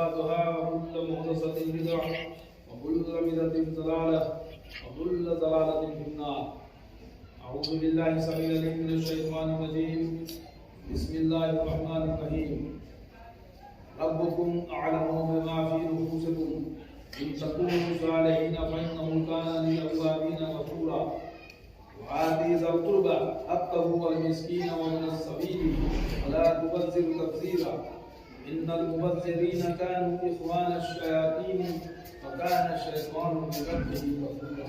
محدثاتها وكل محدثة بدعة وكل بدعة ضلالة وكل ضلالة في النار. أعوذ بالله السميع العليم من الشيطان الرجيم. بسم الله الرحمن الرحيم. ربكم أعلم بما في نفوسكم إن تكونوا صالحين فإنه كان للأوابين غفورا. وآتِ ذا القربى حقه والمسكين وابن السبيل ولا تبذر تبذيرا إن المبذرين كانوا إخوان الشياطين وكان الشيطان لربه كفورا.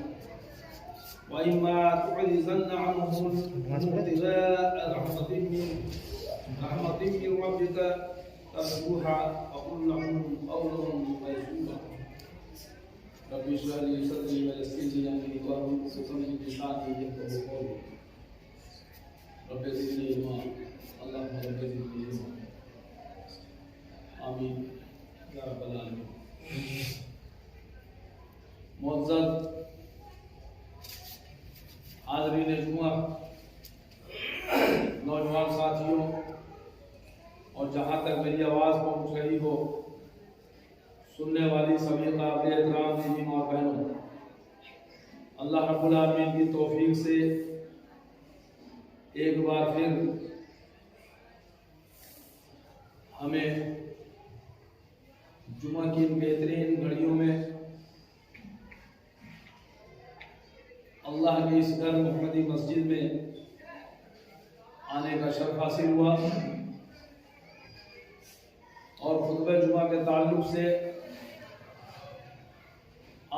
وإما تعرضن عنهم ابتغاء رحمة من ربك ترجوها فقل لهم قولا ميسورا. رب اشرح لي صدري ويسر لي امري واحلل عقدة من لساني يفقهوا قولي. رب زدني علما. اللهم رب زدني علما. آمین یا رب العالمین. معزز حاضرین جمعہ، نوجوان ساتھیوں اور جہاں تک میری آواز پہنچ رہی ہو سننے والی سبھی قابل احترام دینی ماں بہنوں، اللہ رب العالمین کی توفیق سے ایک بار پھر ہمیں جمعہ کی بہترین گھڑیوں میں اللہ کے اس گھر محمدی مسجد میں آنے کا شرف حاصل ہوا اور خطبہ جمعہ کے تعلق سے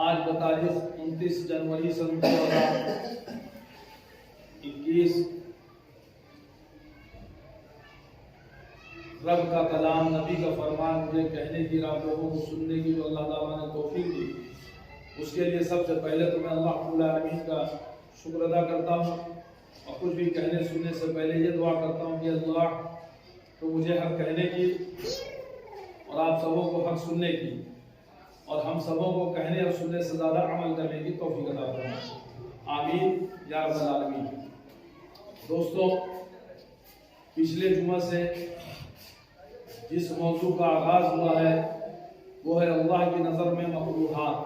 آج بتاریخ 29 جنوری سن 2021 رب کا کلام، نبی کا فرمان مجھے کہنے کی، آپ لوگوں کو سننے کی جو اللہ تعالیٰ نے توفیق دی، اس کے لیے سب سے پہلے تو میں اللہ رب العالمین کا شکر ادا کرتا ہوں اور کچھ بھی کہنے سننے سے پہلے یہ دعا کرتا ہوں کہ اللہ تو مجھے حق کہنے کی اور آپ سبوں کو حق سننے کی اور ہم سبوں کو کہنے اور سننے سے زیادہ عمل کرنے کی توفیق عطا فرمائے. آمین یا رب العالمین. دوستو، پچھلے جمعہ سے جس موضوع کا آغاز ہوا ہے وہ ہے اللہ کی نظر میں مکروہات،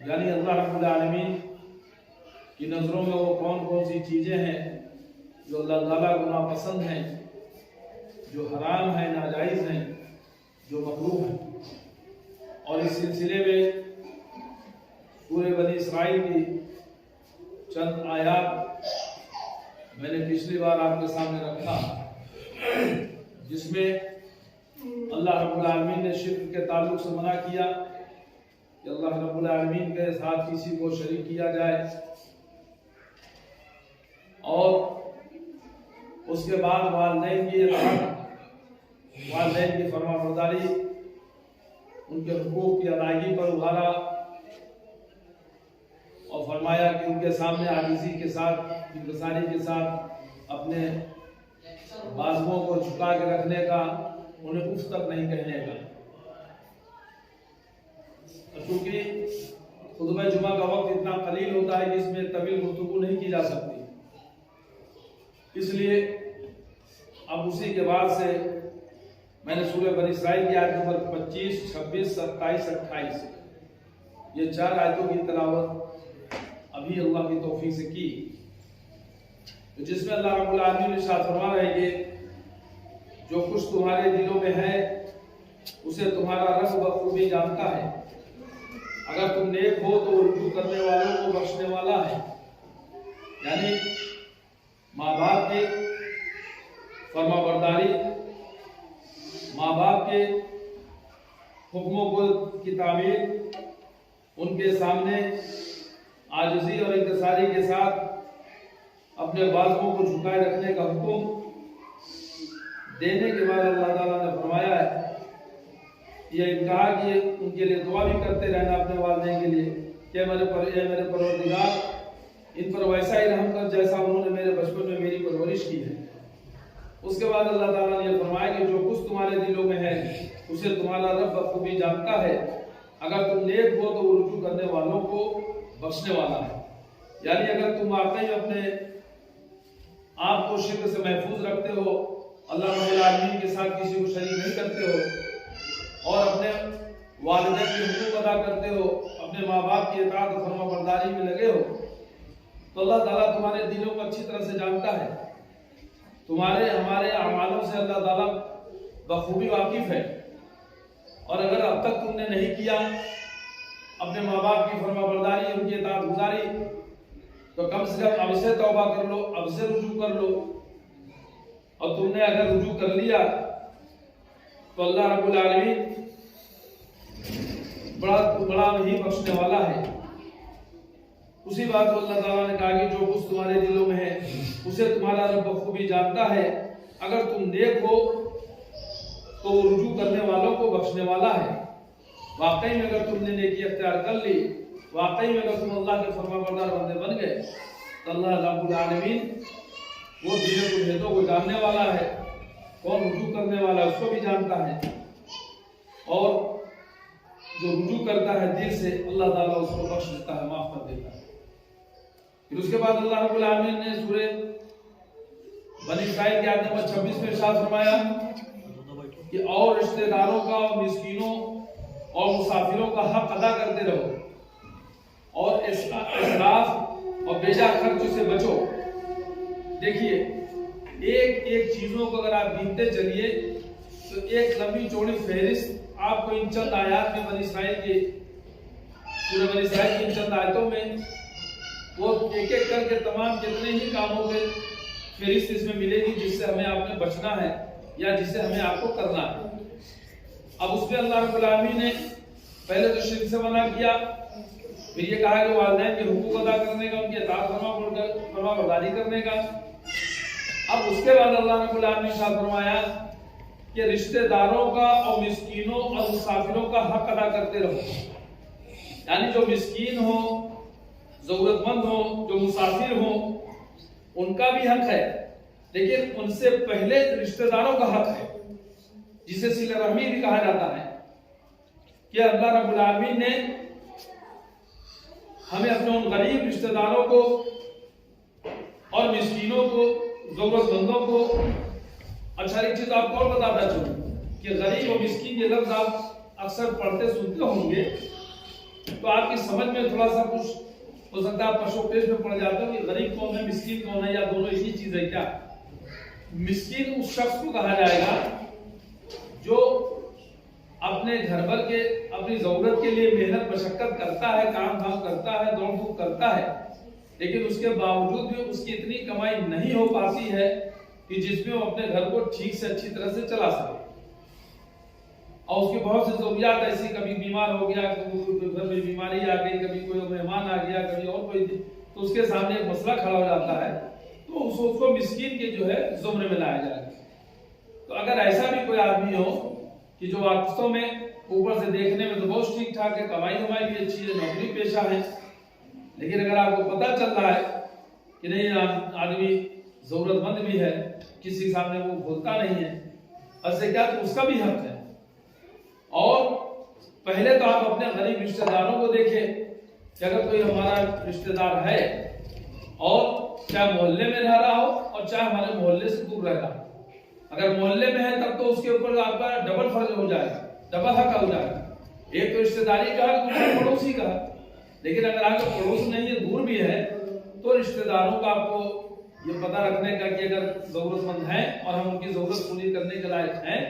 یعنی اللہ رب العالمین کی نظروں میں وہ کون کون سی چیزیں ہیں جو اللہ تعالیٰ کو ناپسند ہیں، جو حرام ہیں، ناجائز ہیں، جو مکروہ ہیں. اور اس سلسلے میں سورہ بنی اسرائیل کی چند آیات میں نے پچھلی بار آپ کے سامنے رکھا، جس میں اللہ رب العالمین نے شرک کے تعلق سے منع کیا کہ اللہ رب العالمین کے ساتھ کسی کو شریک کیا جائے، اور اس کے بعد والدین کی اطاعت، والدین کی فرمانبرداری، ان کے حقوق کی ادائیگی پر ابھارا اور فرمایا کہ ان کے سامنے عاجزی کے ساتھ، انکساری کے ساتھ اپنے بازوؤں کو جھکا کے رکھنے کا، انہیں اف تک نہیں کہنے کا. چونکہ خطبہ جمعہ کا وقت اتنا قلیل ہوتا ہے کہ اس میں طویل گفتگو نہیں کی جا سکتی، اس لیے اب اسی کے بعد سے میں نے سورہ بنی اسرائیل کی آیت نمبر 25، 26، 27، 28 یہ 4 آیتوں کی تلاوت ابھی اللہ کی توفیق سے کی، جس میں اللہ رب العالمین نے ارشاد فرما رہے کہ جو کچھ تمہارے دلوں میں ہے اسے تمہارا رب بخوبی جانتا ہے. اگر تم نیک ہو تو رجوع کرنے والوں کو بخشنے والا ہے. یعنی ماں باپ کی فرما برداری، ماں باپ کے حکموں کی تعمیل، ان کے سامنے عاجزی اور انکساری کے ساتھ اپنے بازوؤں کو جھکائے رکھنے کا حکم دینے کے بعد اللہ تعالیٰ نے فرمایا ہے، یہ کہا کہ ان کے لیے دعا بھی کرتے رہنا اپنے والدین کے لیے کہ میرے پروردگار ان پر ویسا ہی رحم کر جیسا انہوں نے میرے بچپن میں میری پرورش کی ہے. اس کے بعد اللہ تعالیٰ نے یہ فرمایا کہ جو کچھ تمہارے دلوں میں ہے اسے تمہارا رب بخوبی جانتا ہے. اگر تم نیک ہو تو وہ رجوع کرنے والوں کو بخشنے والا ہے. یعنی اگر تم واقعی اپنے آپ کو شرک سے محفوظ رکھتے ہو، اللہ رب العالمین کے ساتھ کسی کو شریک نہیں کرتے ہو، اور اپنے والدین کے حقوق ادا کرتے ہو، اپنے ماں باپ کی اطاعت و فرما برداری میں لگے ہو، تو اللہ تعالیٰ تمہارے دلوں کو اچھی طرح سے جانتا ہے، تمہارے ہمارے اعمالوں سے اللہ تعالیٰ بخوبی واقف ہے۔ اور اگر اب تک تم نے نہیں کیا اپنے ماں باپ کی فرما برداری، ان کی اطاعت گزاری، تو کم سے کم اب سے توبہ کر لو، اب سے رجوع کر لو۔ اور تم نے اگر رجوع کر لیا تو اللہ رب العالمین بڑا ہی بخشنے والا ہے۔ اسی بات کو اللہ تعالیٰ نے کہا کہ جو کچھ تمہارے دلوں میں ہے اسے تمہارا رب بخوبی جانتا ہے، اگر تم نیک ہو تو وہ رجوع کرنے والوں کو بخشنے والا ہے۔ واقعی میں اگر تم نے نیکی اختیار کر لی، واقعی میں اگر تم اللہ کے فرما بردار بندے بن گئے، تو اللہ رب العالمین وہ دلوں کو بھیدوں کو جاننے والا ہے، کون رجوع کرنے والا ہے اس کو بھی جانتا ہے، اور جو رجوع کرتا ہے دل سے اللہ تعالیٰ اس کو بخش دیتا ہے، معاف کر دیتا ہے۔ پھر اس کے بعد اللہ رب العالمین نے سورہ بنی اسرائیل کی آیت نمبر 26 میں ارشاد فرمایا کہ اور رشتہ داروں کا اور مسکینوں اور مسافروں کا حق ادا کرتے رہو، اور اسراف اور بیجا خرچ سے بچو۔ دیکھیے ایک ایک چیزوں کو اگر آپ گنتے چلیے تو ایک لمبی چوڑی فہرست آپ کو ان چند آیات میں بنی اسرائیل کی سورہ بنی اسرائیل کی ان چند آیتوں میں وہ ایک ایک کر کے تمام کتنے ہی کاموں کے فہرست اس میں ملے گی جس سے ہمیں آپ نے بچنا ہے یا جس سے ہمیں آپ کو کرنا ہے۔ اب اس میں اللہ رب العالمین نے پہلے تو شرک سے منع کیا، پھر یہ کہا کہ والدین کے حقوق ادا کرنے کا، ان کی اطاعت فرما برداری کرنے کا۔ اب اس کے بعد اللہ رب العالمین نے فرمایا کہ رشتہ داروں کا اور مسکینوں اور مسافروں کا حق ادا کرتے رہو، یعنی جو مسکین ہو، ضرورت مند ہو، جو مسافر ہو، ان کا بھی حق ہے، لیکن ان سے پہلے رشتہ داروں کا حق ہے جسے صلہ رحمی بھی کہا جاتا ہے، کہ اللہ رب العالمین نے ہمیں اپنے ان غریب رشتہ داروں کو اور مسکینوں کو، ضرورت مندوں کو، اچھا ایک چیز آپ کو اور بتاتا چلوں کہ غریب اور مسکین کے لفظ آپ اکثر پڑھتے سنتے ہوں گے تو آپ کی سمجھ میں تھوڑا سا کچھ ہو سکتا ہے، پشو پیش میں پڑ جاتے ہو کہ غریب کون ہے، مسکین کون ہے، یا دونوں ایک ہی چیز ہے کیا؟ مسکین اس شخص کو کہا جائے گا جو اپنے گھر بھر کے اپنی ضرورت کے لیے محنت مشقت کرتا ہے، کام دھام کرتا ہے، دوڑ دھوپ کرتا ہے، لیکن اس کے باوجود بھی اس کی اتنی کمائی نہیں ہو پاتی ہے کہ جس میں وہ اپنے گھر کو ٹھیک سے اچھی طرح سے چلا سکے، اور اس کی بہت سی ضروریات ایسی، کبھی بیمار ہو گیا، کبھی گھر میں بیماری آ گئی، کبھی کوئی مہمان آ گیا، کبھی اور کوئی، تو اس کے سامنے ایک مسئلہ کھڑا ہو جاتا ہے، تو اس کو مسکین کے جو ہے زمرے میں لایا جائے گا۔ تو اگر ایسا بھی کوئی آدمی ہو کہ جو واقعوں میں اوپر سے دیکھنے میں تو بہت ٹھیک ٹھاک ہے، کمائی بھی اچھی ہے، نوکری پیشہ ہے، لیکن اگر آپ کو پتہ چل رہا ہے کہ نہیں آدمی ضرورت مند بھی ہے، کسی کے سامنے وہ بولتا نہیں ہے، ایسے کیا، تو اس کا بھی حق ہے۔ اور پہلے تو آپ اپنے غریب رشتہ داروں کو دیکھیں کہ اگر کوئی ہمارا رشتہ دار ہے، اور چاہے محلے میں رہ رہا ہو اور چاہے ہمارے محلے سے دور رہ رہا ہو، اگر محلے میں ہے تب تو اس کے اوپر آپ کا ڈبل فرض ہو جائے گا، ڈبل حق ہو جائے گا، ایک تو رشتہ داری کا ہے، دوسرا پڑوسی کا ہے۔ لیکن اگر آپ کا پڑوس نہیں ہے، دور بھی ہے، تو رشتہ داروں کا آپ کو یہ پتہ رکھنے کا کہ اگر ضرورت مند ہیں اور ہم ان کی ضرورت پوری کرنے کے لائق ہیں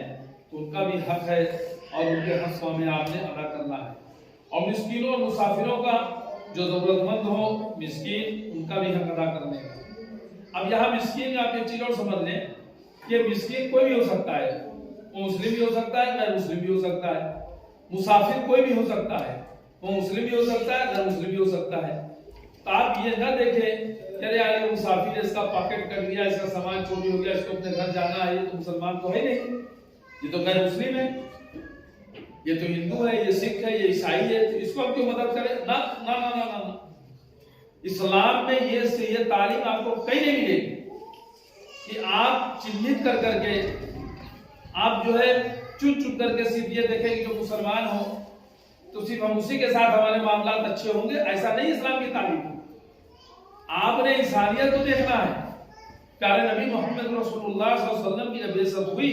تو ان کا بھی حق ہے، اور ان کے حق کو ہمیں آپ نے ادا کرنا ہے۔ اور مسکینوں اور مسافروں کا، جو ضرورت مند ہو، مسکین، ان کا بھی حق ادا کرنے کا۔ اب یہاں مسکین آپ ایک چیز اور سمجھ لیں کہ مسکین کوئی بھی ہو سکتا ہے، وہ مسلم بھی ہو سکتا ہے، غیر مسلم بھی ہو سکتا ہے، مسافر کوئی بھی ہو سکتا ہے، وہ مسلم بھی ہو سکتا ہے، غیر مسلم بھی ہو سکتا ہے۔ تو آپ یہ نہ دیکھیں کہ ارے یار یہ مسافر ہے، اس کا پاکٹ کٹ گیا، اس کا سامان چوری ہو گیا، اس کو اپنے گھر جانا ہے، یہ تو مسلمان تو ہے نہیں، یہ تو غیر مسلم ہے، یہ تو ہندو ہے، یہ سکھ ہے، یہ عیسائی ہے، تو اس کو ہم کیوں مدد کریں؟ نہ نہ نہ نہ نہ، اسلام میں یہ تعلیم آپ کو کہیں نہیں ملے گی کہ آپ چنھت کر کر کے، آپ جو ہے چن کر کے صرف یہ دیکھیں کہ جو مسلمان ہو تو صرف ہم اسی کے ساتھ ہمارے معاملات اچھے ہوں گے، ایسا نہیں اسلام کی تعلیم ہے۔ آپ نے انسانیت کو دیکھنا ہے۔ پیارے نبی محمد رسول اللہ صلی اللہ علیہ وسلم کی جب بعثت ہوئی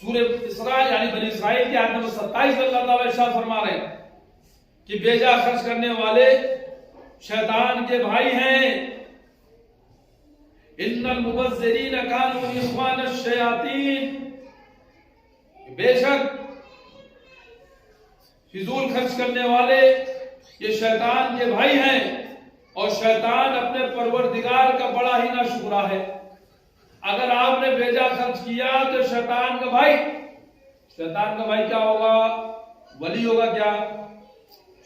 سورہ اسراء یعنی بنی اسرائیل کی آیت نمبر 27 میں اللہ تعالیٰ ارشاد فرما رہے ہیں کہ بیجا خرچ کرنے والے شیطان کے بھائی ہیں. ان المبذرین کانوا اخوان الشیاطین، بے شک فضول خرچ کرنے والے یہ شیطان کے بھائی ہیں، اور شیطان اپنے پروردگار کا بڑا ہی ناشکرا ہے. اگر آپ نے بیجا خرچ کیا تو شیطان کا بھائی کیا ہوگا؟ ولی ہوگا کیا؟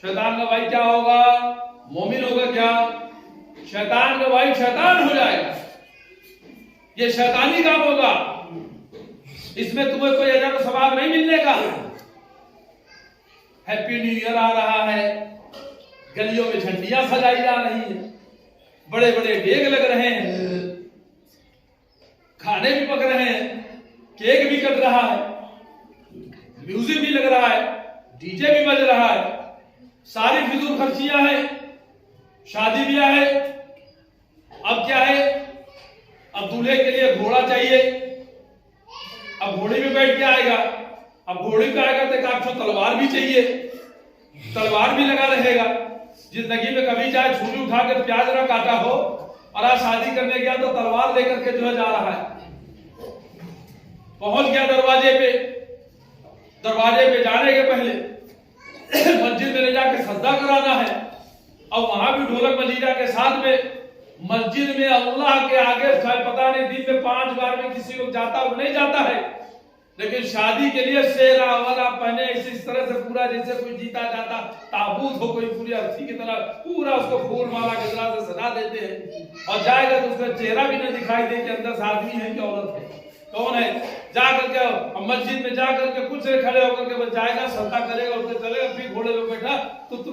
شیطان کا بھائی کیا ہوگا؟ مومن ہوگا کیا؟ شیطان کا بھائی شیطان ہو جائے گا. یہ شیطانی کام ہوگا، اس میں تمہیں کوئی اجر و ثواب نہیں ملنے کا. ہیپی نیو ایئر آ رہا ہے، گلیوں میں جھنڈیاں سجائی جا رہی ہیں، بڑے بڑے ڈیگ لگ رہے ہیں، کھانے بھی پک رہے ہیں، کیک بھی کٹ رہا ہے، میوزک بھی لگ رہا ہے، ڈی جے بھی بج رہا ہے، ساری فضول خرچیاں ہیں. شادی بیاہ ہے، اب کیا ہے؟ اب دولہے کے لیے گھوڑا چاہیے، اب گھوڑے میں بیٹھ کے آئے گا. اب گھوڑے پہ آئے گا تو آپ کو تلوار بھی چاہیے، تلوار بھی لگا رہے گا. زندگی میں کبھی چاہے چھری اٹھا کے پیاز نہ کاٹا ہو، اور آج شادی کرنے گیا تو تلوار لے کر کے جو ہے جا رہا ہے. پہنچ گیا دروازے پہ جانے کے پہلے مسجد میں لے جا کے سجدہ کرانا ہے، اور وہاں بھی ڈھولک مجیدہ کے ساتھ میں مسجد میں اللہ کے آگے پتہ نہیں دن میں 5 بار میں کسی لوگ جاتا وہ نہیں جاتا ہے، لیکن شادی کے لیے سیرا والا پہنے اس طرح سے پورا جیسے کوئی جیتا جاتا تابوت ہو، کوئی پوری ارتھی کی طرح پورا اس کو پھول مالا کی طرح سے سجا دیتے ہیں. اور جائے گا تو اس کا چہرہ بھی نہ دکھائی دے کہ اندر سے آدمی ہے کہ عورت ہے، کون ہے. جا کر کے مسجد میں جا کر کے کچھ کھڑے ہو کر کے بس جائے گا، سجدہ کرے گا، اٹھ کے چلے گا، پھر گھوڑے پہ بیٹھا تو تر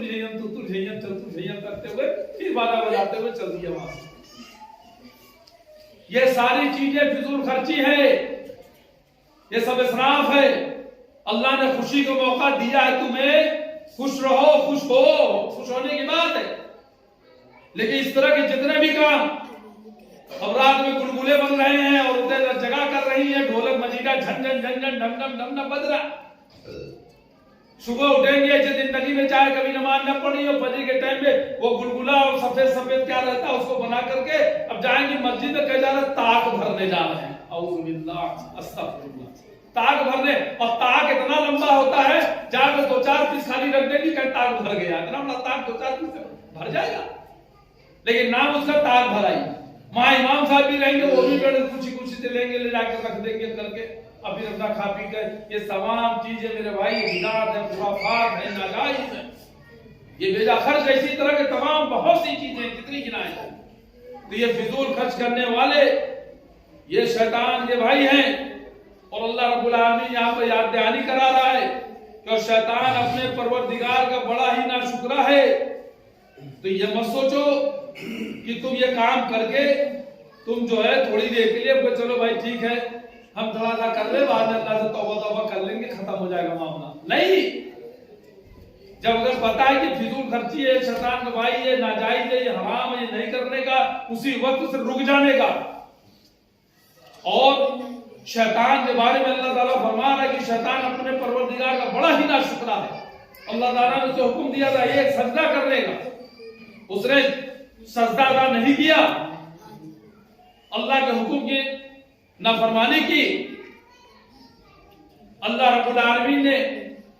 کرتے ہوئے پھر باجا بجاتے ہوئے چل دیا وہاں سے. یہ ساری چیزیں فضول خرچی ہے، یہ سب اسراف ہے. اللہ نے خوشی کو موقع دیا ہے تمہیں، خوش رہو، خوش ہو، خوش ہونے کی بات ہے. لیکن اس طرح کے جتنے بھی کام، اب رات میں گلگلے بن رہے ہیں، عورتیں جگہ کر رہی ہیں، ڈھولک مجیدہ جھن جھن جھن جھن ڈھم ڈھم ڈھم ڈھم بج رہا. صبح اٹھیں گے زندگی میں چاہے کبھی نماز نہ پڑھی ہو، فجر کے ٹائم پہ وہ گلگلا اور سفید سفید کیا رہتا ہے اس کو بنا کر کے اب جائیں گے مسجد میں، کہہ جا رہا تاک بھرنے جا رہے ہیں. اعوذ باللہ، استغفر اللہ. تاک بھرنے، اور تاک اتنا لمبا ہوتا ہے، جا کے 2-4 پیس خالی رکھ دیں گے کہ تاک بھر گیا. اتنا بڑا تاک 2-4 پیس بھر جائے گا، لیکن نام اس کا تاک بھرائی. وہاں امام صاحب بھی رہیں گے، وہ بھی کچھ سے لیں گے، لے جا کے رکھ دیں گے کر کے، اب پھر اپنا کھا پی کر. یہ تمام چیزیں میرے بھائی بدعت ہے، خرافات ہے، ناجائز ہے. یہ بیجا خرچ اسی طرح کے تمام بہت سی چیزیں کتنی گنائیں ہیں. تو یہ فضول خرچ کرنے والے یہ شیطان کے بھائی ہیں. اور اللہ رب العالمین یہاں پر یاد دہانی کرا رہا ہے کہ شیطان اپنے پروردگار کا بڑا ہی ناشکرا ہے. تو یہ مت سوچو کہ تم یہ کام کر کے تم جو ہے تھوڑی دیر کے لیے چلو بھائی ٹھیک ہے ہم تھوڑا سا کر لیں، بعد میں اللہ سے توبہ کر لیں گے، ختم ہو جائے گا معاملہ. نہیں، جب اگر پتا ہے کہ فضول خرچی ہے، شیطان کا بھائی ہے، ناجائز ہے، یہ حرام ہے، یہ نہیں کرنے کا، اسی وقت سے رک جانے کا. اور شیطان کے بارے میں اللہ تعالیٰ فرما رہا ہے کہ شیطان اپنے پروردگار کا بڑا ہی ناشکرا ہے. اللہ تعالیٰ نے اسے حکم دیا تھا ایک سجدہ کرنے کا، اس نے سجدہ ادا نہیں کیا، اللہ کے حکم کی نافرمانی کی. اللہ رب العالمین نے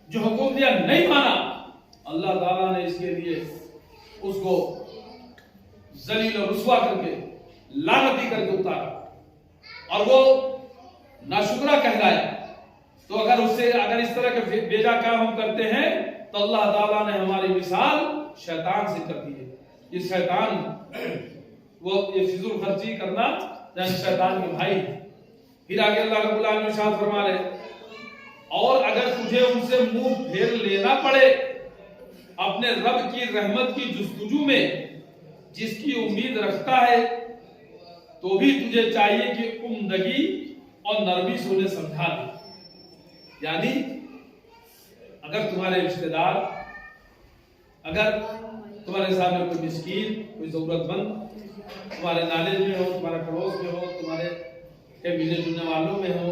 جو حکم دیا نہیں مانا، اللہ تعالیٰ نے اس کے لیے اس کو ذلیل اور رسوا کر کے لعنتی کر کے اتارا، اور وہ ناشکرا کہلایا. تو اگر اس طرح کے بیجا کام ہم کرتے ہیں تو اللہ تعالیٰ نے ہماری مثال شیطان سے کر دی ہے. یہ شیطان وہ یہ فضول خرچی کرنا یعنی شیطان کے بھائی. پھر آگے اللہ رب العالمین ارشاد فرما رہے اور اگر تجھے ان سے منہ پھیر لینا پڑے اپنے رب کی رحمت کی جستجو میں جس کی امید رکھتا ہے تو بھی تجھے چاہیے کہ عمدگی اور نرمی سے انہیں سمجھا دے. یعنی اگر تمہارے رشتہ دار، اگر تمہارے سامنے کوئی مسکین، کوئی ضرورت مند تمہارے نالج میں ہو، تمہارے پڑوس میں ہو، تمہارے ملنے جلنے والوں میں ہو،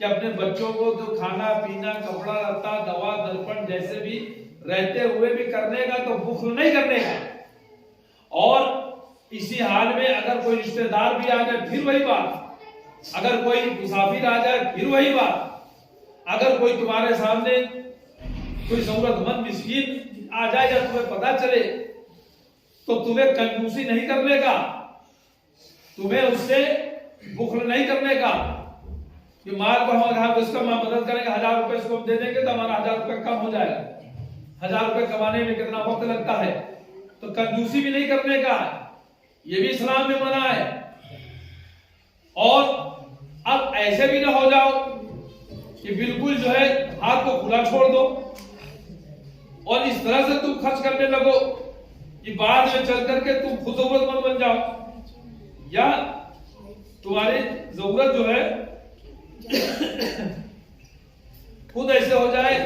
کہ اپنے بچوں کو جو کھانا پینا کپڑا لتا دوا درپن جیسے بھی رہتے ہوئے بھی کرنے کا تو بخل نہیں کرنے کا. اور اسی حال میں اگر کوئی رشتہ دار بھی آ جائے پھر وہی بات, اگر کوئی مسافر آ جائے پھر وہی بات, اگر کوئی تمہارے سامنے کوئی ضرورت مند مسکین آ جائے یا تمہیں پتا چلے تو تمہیں کنجوسی نہیں کرنے کا, تمہیں اس سے بخل نہیں کرنے کا کہ مال کو ہم اس کا مدد کریں گے, 1000 روپے اس کو ہم دے دیں گے تو ہمارا 1000 روپے کم ہو جائے گا, 1000 روپے کمانے میں کتنا وقت لگتا ہے, تو کنجوسی بھی نہیں کرنے کا, یہ بھی اسلام میں منع ہے. اور اب ایسے بھی نہ ہو جاؤ کہ بالکل جو ہے ہاتھ کو کھلا چھوڑ دو اور اس طرح سے تم خرچ کرنے لگو کہ بعد میں چل کر کے تم خود ضرورت مند بن جاؤ, یا تمہاری ضرورت جو ہے خود ایسے ہو جائے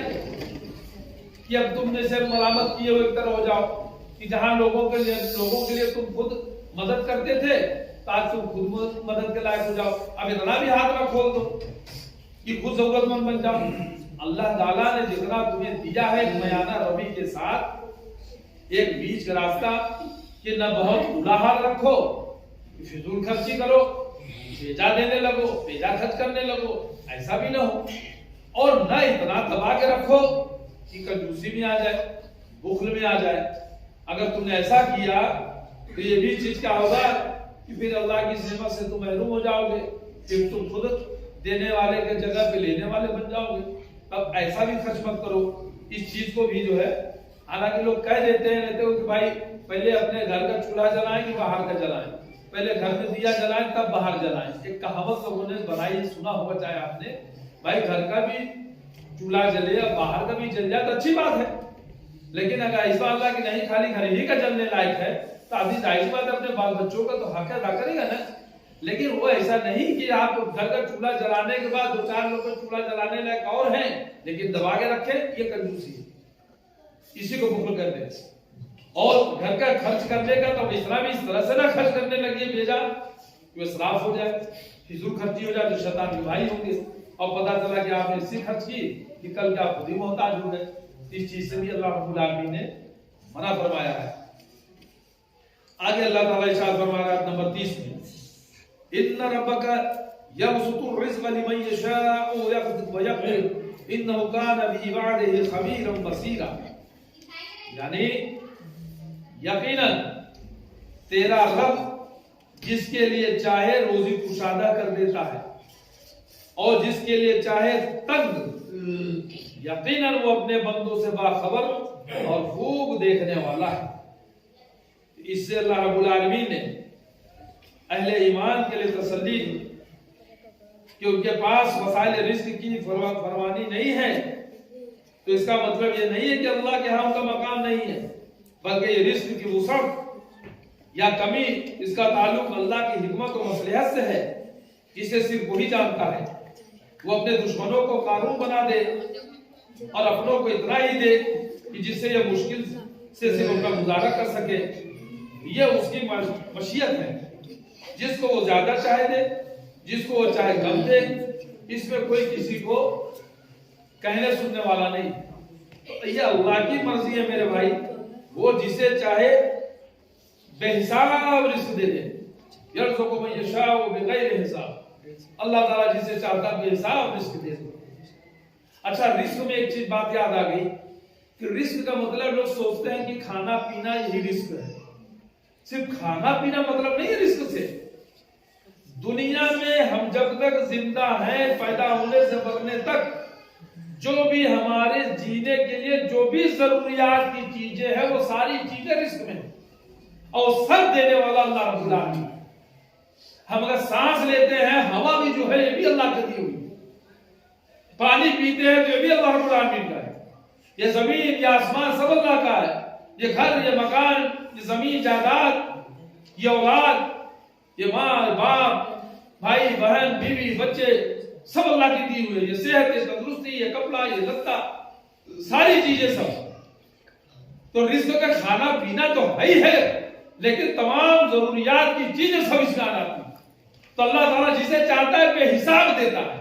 کہ اب تم نے سے ملامت کیے ہوئے ایک طرح ہو جاؤ کہ جہاں لوگوں کے لیے تم خود مدد کرتے تھے تو آج تم خود مدد کے لائق ہو جاؤ, اب اتنا بھی ہاتھ نہ کھول دو کہ خود ضرورت مند بن جاؤ. اللہ تعالیٰ نے جتنا تمہیں دیا ہے میانہ روی کے ساتھ ایک بیچ کا راستہ کہ نہ بہت بھولا حال رکھو, فضول خرچی کرو, بیجا دینے لگو, بیجا خرچ کرنے لگو, ایسا بھی نہ ہو, اور نہ اتنا دبا کے رکھو کہ کنجوسی میں آ جائے, بخل میں آ جائے. اگر تم نے ایسا کیا تو یہ بھی چیز کیا ہوگا کہ پھر اللہ کی نعمت سے تم محروم ہو جاؤ گے, پھر تم خود دینے والے کے جگہ پہ لینے والے بن جاؤ گے. اب ایسا بھی خرچ مت کرو. اس چیز کو بھی جو ہے حالانکہ لوگ کہہ دیتے ہیں کہ بھائی پہلے اپنے گھر کا چولہا جلائیں کہ باہر کا جلائیں, پہلے گھر میں دیا جلائیں تب باہر جلائیں. ایک کہاوت لوگوں نے بنائی, سنا ہوگا چاہے آپ نے, بھائی گھر کا بھی چولہا جلے یا باہر کا بھی جل جائے تو اچھی بات ہے, لیکن اگر ایسا اللہ کہ نہیں خالی گھر ہی کا جلنے لائق ہے تو آدمی ظاہر بات ہے اپنے بال بچوں کا تو حق ادا کرے گا نا. لیکن وہ ایسا نہیں کہ آپ گھر کا چولہا جلانے کے بعد 2-4 لوگ کا چولہا جلانے لائق اور ہیں لیکن دبا کے رکھیں, یہ کنجوسی ہے, اسی کو بخل کہتے ہیں. اور گھر کا خرچ کرنے کا تو اسلام اس طرح سے نہ خرچ کرنے لگیے بھیجا کہ اسراف ہو جائے, فضول خرچی ہو جائے تو شیطان کے بھائی ہوں گے, اور پتہ چلا کہ آپ نے اسی خرچ کی کہ کل کیا خود ہی محتاج ہو گئے. اس چیز سے بھی اللہ رب العالمین نے منع فرمایا ہے. آگے اللہ تعالیٰ ارشاد فرما رہا ہے نمبر 30 میں, ان ربک یبسط الرزق لمن یشاء ویقدر انہ کان بعبادہ خبیرا بصیرا. یعنی یقیناً تیرا رب جس کے لیے چاہے روزی کشادہ کر دیتا ہے اور جس کے لیے چاہے تنگ, یقیناً وہ اپنے بندوں سے باخبر اور خوب دیکھنے والا ہے. اس سے اللہ رب العالمین نے اہل ایمان کے لیے تسلی دی کہ ان کے پاس وسائل رزق کی فراوانی نہیں ہے تو اس کا مطلب یہ نہیں ہے کہ اللہ کے ہاں ان کا مقام نہیں ہے, بلکہ یہ رزق کی وسعت یا کمی اس کا تعلق اللہ کی حکمت و مصلحت سے ہے جسے صرف وہی جانتا ہے. وہ اپنے دشمنوں کو قارون بنا دے اور اپنوں کو اتنا ہی دے کہ جس سے یہ مشکل سے صرف ان کا گزارا کر سکے. یہ اس کی مشیت ہے, جس کو وہ زیادہ چاہے دے, جس کو وہ چاہے کم دے, اس میں کوئی کسی کو کہنے سننے والا نہیں. تو یہ اللہ کی مرضی ہے میرے بھائی, وہ جسے چاہے بے حساب رزق دے دے. یرزق من یشاء بغیر حساب, اللہ تعالیٰ جسے چاہتا بے حساب رزق دے دے. اچھا, رزق میں ایک چیز بات یاد آ گئی کہ رزق کا مطلب لوگ سوچتے ہیں کہ کھانا پینا یہی رزق ہے. صرف کھانا پینا مطلب نہیں ہے رزق سے. دنیا میں ہم جب تک زندہ ہیں پیدا ہونے سے مرنے تک جو بھی ہمارے جینے کے لیے جو بھی ضروریات کی چیزیں ہیں وہ ساری چیزیں رزق میں ہیں, اور سب دینے والا اللہ رب العالمین. ہم اگر سانس لیتے ہیں ہوا بھی جو ہے یہ بھی اللہ کی دی ہوئی, پانی پیتے ہیں تو یہ بھی اللہ رب العالمین کا ہے, یہ زمین یہ آسمان سب اللہ کا ہے, یہ گھر یہ مکان یہ زمین جائیداد یہ اولاد یہ ماں باپ بھائی بہن بیوی بچے سب اللہ کی دی ہوئی ہے, یہ صحت یہ تندرستی یہ کپڑا یہ لتا ساری چیزیں سب. تو رزق کا کھانا پینا تو ہے ہی ہے لیکن تمام ضروریات کی چیزیں سب اس میں آتی ہیں. تو اللہ تعالیٰ جسے چاہتا ہے بے حساب دیتا ہے.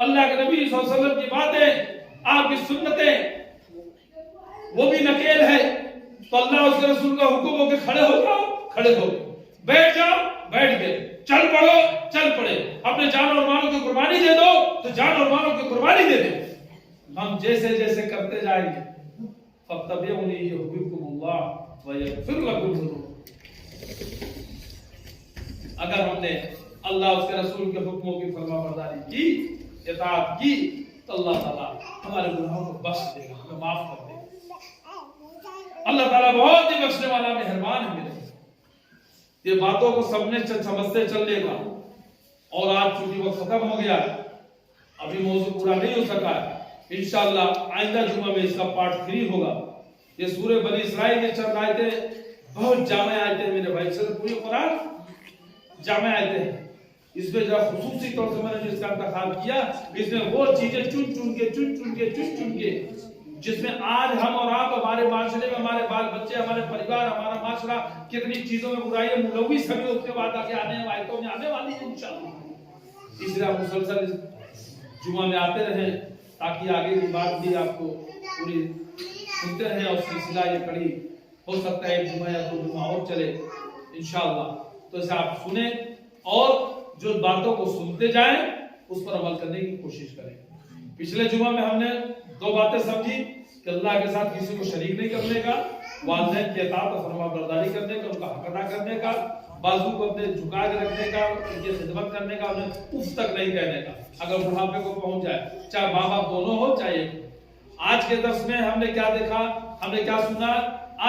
اللہ کے نبی صلی اللہ علیہ وسلم کی باتیں، آپ کی سنتیں وہ بھی نکیل ہے، تو اللہ اس کے رسول کا حکم ہو کہ کھڑے ہو جاؤ، کھڑے ہو گئے، بیٹھ جاؤ، بیٹھ گئے، چل پڑو، چل پڑے، اپنے جان اور مالوں کی قربانی دے دو تو جان اور مالوں کی قربانی دے دیں۔ ہم جیسے جیسے کرتے جائیں گے فَاتَّبِعُونِي يُحْبِبْكُمُ اللَّهُ وَيَغْفِرْ لَكُمْ ذُنُوبَكُمْ۔ اگر ہم نے اللہ اس کے رسول کے حکموں کی فرما برداری کی، اطاعت کی، تو اللہ تعالیٰ ہمارے گناہوں کو بخش دے گا، ہمیں معاف کر دے گا۔ اللہ تعالیٰ بہت ہی بخشنے والا مہربان ہے میرے۔ یہ باتوں کو سمجھتے چلنے کا، اور آج چونکہ وہ ختم ہو گیا، ابھی موضوع پورا نہیں ہو سکا ہے، انشاءاللہ آئندہ جمعہ میں اس کا پارٹ 3 ہوگا۔ یہ سورہ بنی اسرائیل کے چند آیتیں بہت جامع آیتیں میرے بھائی، صرف پوری قرآن جامع آیتیں ہیں۔ اس میں جو خصوصی طور سے میں نے جس کا انتخاب کیا، اس میں وہ چیزیں چن چن کے جس میں آج ہم اور آپ ہمارے معاشرے میں، ہمارے بال بچے، ہمارے پریوار، ہمارا معاشرہ کتنی چیزوں میں برائی ملوث ہے، اس کے بعد آگے آنے آیتوں میں آنے والی ہے انشاءاللہ۔ اس لیے آپ مسلسل جمعہ میں آتے رہیں تاکہ آگے کی بات بھی آپ کو پوری سنتے رہیں، اور سلسلہ یہ کڑی ہو سکتا ہے ایک جمعہ یا 2 جمعہ اور چلے انشاءاللہ۔ تو اسے آپ سنیں اور جو باتوں کو سنتے جائیں اس پر عمل کرنے کی کوشش کریں۔ پچھلے جمعہ میں ہم نے 2 باتیں سمجھی کہ اللہ کے ساتھ کسی کو شریک نہیں کرنے کا، والدین کی اطاعت اور فرما برداری کرنے کا، ان کا حق ادا کرنے کا، بازو کو اپنے جھکا کے رکھنے کا، ان کی خدمت کرنے کا، انہیں اف تک نہیں کہنے کا اگر بڑھاپے کو پہنچ جائے، چاہے ماں باپ دونوں ہو چاہے ایک۔ آج کے درس میں ہم نے کیا دیکھا، ہم نے کیا سنا؟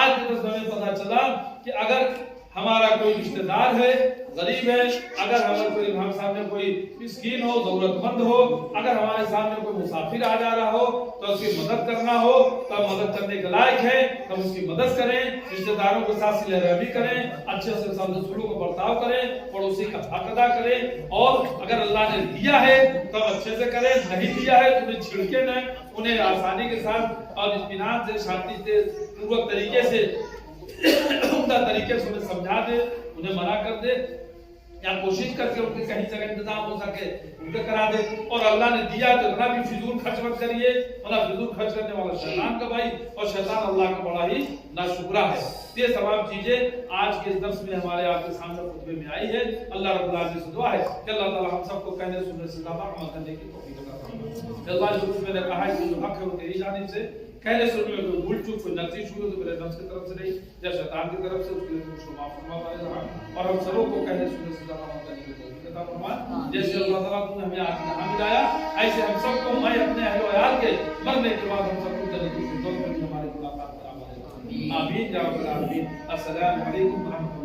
آج کے درس میں ہمیں پتا چلا کہ اگر ہمارا کوئی رشتہ دار ہے، غریب ہے، اگر ہمارے سامنے کوئی مسکین ہو، ضرورت مند ہو، اگر ہمارے سامنے کوئی مسافر آ جا رہا ہو تو اس کی مدد کرنا ہو تو ہم مدد کرنے کے لائق ہے، ہم اس کی مدد کریں، رشتہ داروں کے ساتھ صلہ رحمی کریں، اچھے سے سلوک و برتاؤ کریں، پڑوسی کا حق ادا کریں، اور اگر اللہ نے دیا ہے تو اچھے سے کریں، نہیں دیا ہے تو انہیں چھڑکے نہ، انہیں آسانی کے ساتھ اور اطمینان سے، شانتی سے، پورا طریقے سے، عمدہ طریقے سے انہیں سمجھا دے، انہیں منع کر دے، یا کوشش کر کے ان کے کہیں جگہ انتظام ہو سکے ان کے کرا دے۔ اور اللہ نے دیا تو اتنا بھی فضول خرچ مت کریے، ورنہ فضول خرچ کرنے والا شیطان کا بھائی، اور شیطان اللہ کا بڑا ہی ناشکرا ہے۔ یہ تمام چیزیں آج کے درس میں ہمارے آپ کے سامنے خطبے میں آئی ہے۔ اللہ رب العالمین سے دعا ہے کہ اللہ تعالی ہم سب کو کہنے سننے سے زیادہ عمل کرنے کی توفیق عطا فرمائے۔ اللہ جو کچھ میں نے کہا ہے کہ جو حق ہے وہ تیری جانب سے، کہنے سننے میں کوئی بھول چوک، کوئی نقصی ہوئی تو میرے نفس کی طرف سے نہیں یا شیطان کی طرف سے، اس کے لیے مجھ کو معاف فرما والے رہا، اور ہم سبوں کو کہنے سننے سے زیادہ عمل کرنے کی توفیق عطا فرما۔ جیسے اللہ تعالیٰ نے ہمیں آج یہاں ملایا، ایسے ہم سب کو، میں اپنے اہل و عیال کے مرنے کے بعد ہم سب کو جنت الفردوس میں ہماری ملاقات کرا والے رہا۔ آمین یا رب العالمین۔ السلام علیکم ورحمۃ اللہ۔